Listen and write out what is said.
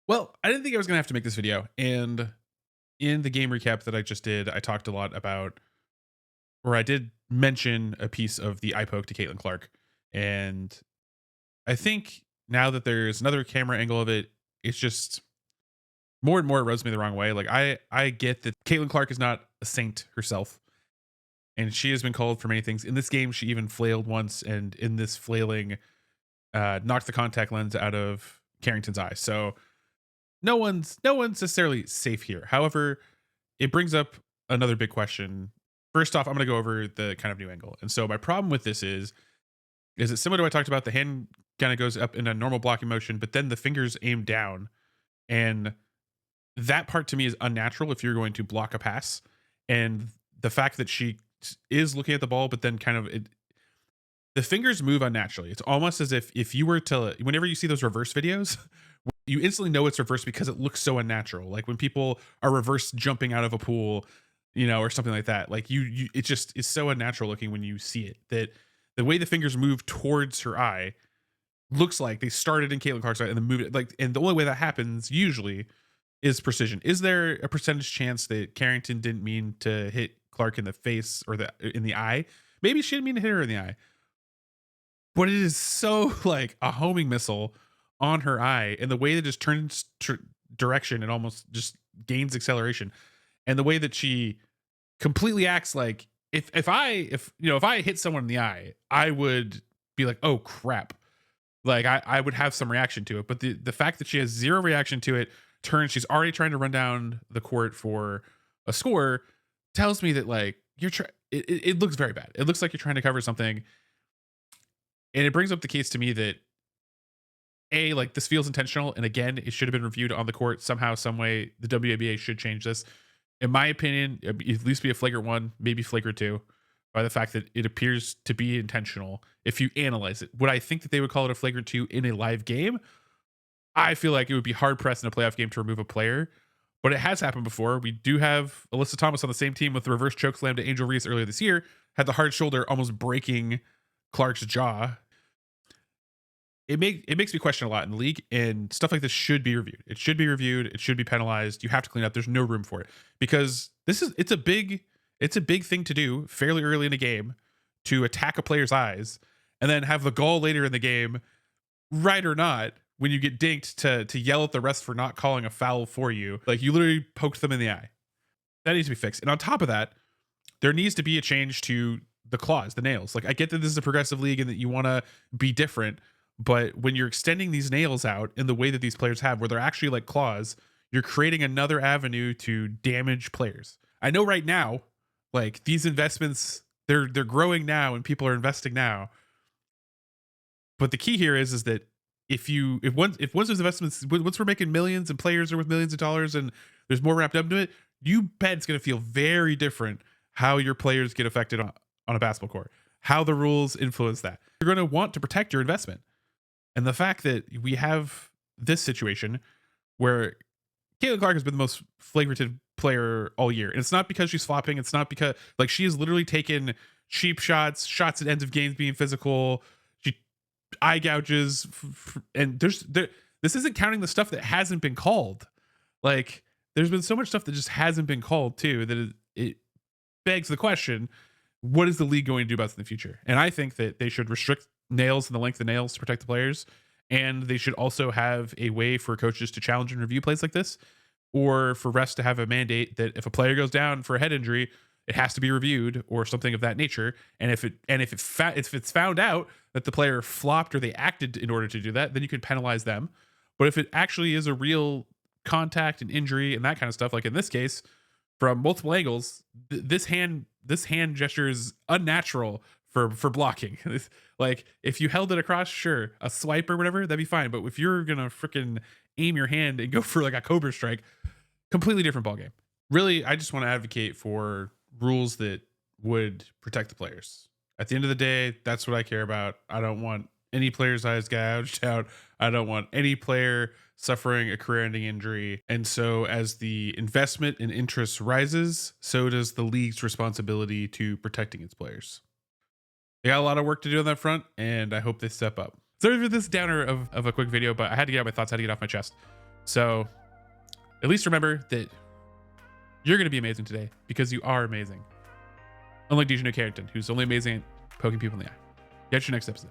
Well, I didn't think I was gonna have to make this video, and in the game recap that I just did, I talked a lot about, or I did mention a piece of the eye poke to Caitlin Clark, and I think now that there's another camera angle of it, it's just more and more it rubs me the wrong way. Like I get that Caitlin Clark is not a saint herself, and she has been called for many things. In this game, she even flailed once, and in this flailing, knocked the contact lens out of Carrington's eye. So no one's necessarily safe here. However, it brings up another big question. First off, I'm going to go over the kind of new angle. And so my problem with this is it similar to what I talked about? The hand kind of goes up in a normal blocking motion, but then the fingers aim down, and that part to me is unnatural if you're going to block a pass. And the fact that she is looking at the ball, but then kind of the fingers move unnaturally. It's almost as if you were to, whenever you see those reverse videos, you instantly know it's reverse because it looks so unnatural. Like when people are reverse jumping out of a pool, or something like that. Like it just is so unnatural looking when you see it, that the way the fingers move towards her eye looks like they started in Caitlin Clark's eye and then moved it. Like, and the only way that happens usually is precision. Is there a percentage chance that Carrington didn't mean to hit Clark in the face or in the eye? Maybe she didn't mean to hit her in the eye, but it is so like a homing missile on her eye, and the way that it just turns direction and almost just gains acceleration, and the way that she completely acts like if I hit someone in the eye, I would be like, oh crap. Like I would have some reaction to it. But the fact that she has zero reaction to it, she's already trying to run down the court for a score, tells me that like it looks very bad. It looks like you're trying to cover something. And it brings up the case to me that like this feels intentional, and again, it should have been reviewed on the court somehow, some way. The WNBA should change this, in my opinion. At least be a flagrant one, maybe flagrant two, by the fact that it appears to be intentional. If you analyze it, would I think that they would call it a flagrant two in a live game? I feel like it would be hard pressed in a playoff game to remove a player, but it has happened before. We do have Alyssa Thomas on the same team with the reverse choke slam to Angel Reese earlier this year, had the hard shoulder almost breaking Clark's jaw. It makes me question a lot in the league, and stuff like this should be reviewed. It should be reviewed. It should be penalized. You have to clean up. There's no room for it, because it's a big thing to do fairly early in a game, to attack a player's eyes and then have the gall later in the game, right or not, when you get dinked, to yell at the refs for not calling a foul for you. Like, you literally poked them in the eye. That needs to be fixed. And on top of that, there needs to be a change to the claws, the nails. Like, I get that this is a progressive league and that you want to be different, but when you're extending these nails out in the way that these players have, where they're actually like claws, you're creating another avenue to damage players. I know right now, like, these investments, they're growing now and people are investing now. But the key here is that if once those investments, once we're making millions and players are worth millions of dollars and there's more wrapped up into it, you bet it's going to feel very different how your players get affected on a basketball court, how the rules influence that. You're going to want to protect your investment. And the fact that we have this situation where Caitlin Clark has been the most flagranted player all year, and it's not because she's flopping. It's not because, like, she has literally taken cheap shots at ends of games being physical. She eye gouges, and this isn't counting the stuff that hasn't been called. Like, there's been so much stuff that just hasn't been called too, that it begs the question: what is the league going to do about this in the future? And I think that they should restrict nails and the length of nails to protect the players. And they should also have a way for coaches to challenge and review plays like this, or for refs to have a mandate that if a player goes down for a head injury, it has to be reviewed or something of that nature. And if it's found out that the player flopped or they acted in order to do that, then you could penalize them. But if it actually is a real contact and injury and that kind of stuff, like in this case, from multiple angles, this hand gesture is unnatural for blocking. Like, if you held it across, sure, a swipe or whatever, that'd be fine. But if you're gonna freaking aim your hand and go for like a cobra strike, completely different ballgame. Really, I just want to advocate for rules that would protect the players. At the end of the day, that's what I care about. I don't want any player's eyes gouged out. I don't want any player suffering a career-ending injury. And so as the investment and interest rises, so does the league's responsibility to protecting its players. They got a lot of work to do on that front, and I hope they step up. Sorry for this downer of a quick video, but I had to get out my thoughts, I had to get off my chest. So at least remember that you're going to be amazing today because you are amazing. Unlike DJ Carrington, who's only amazing at poking people in the eye. Catch you next episode.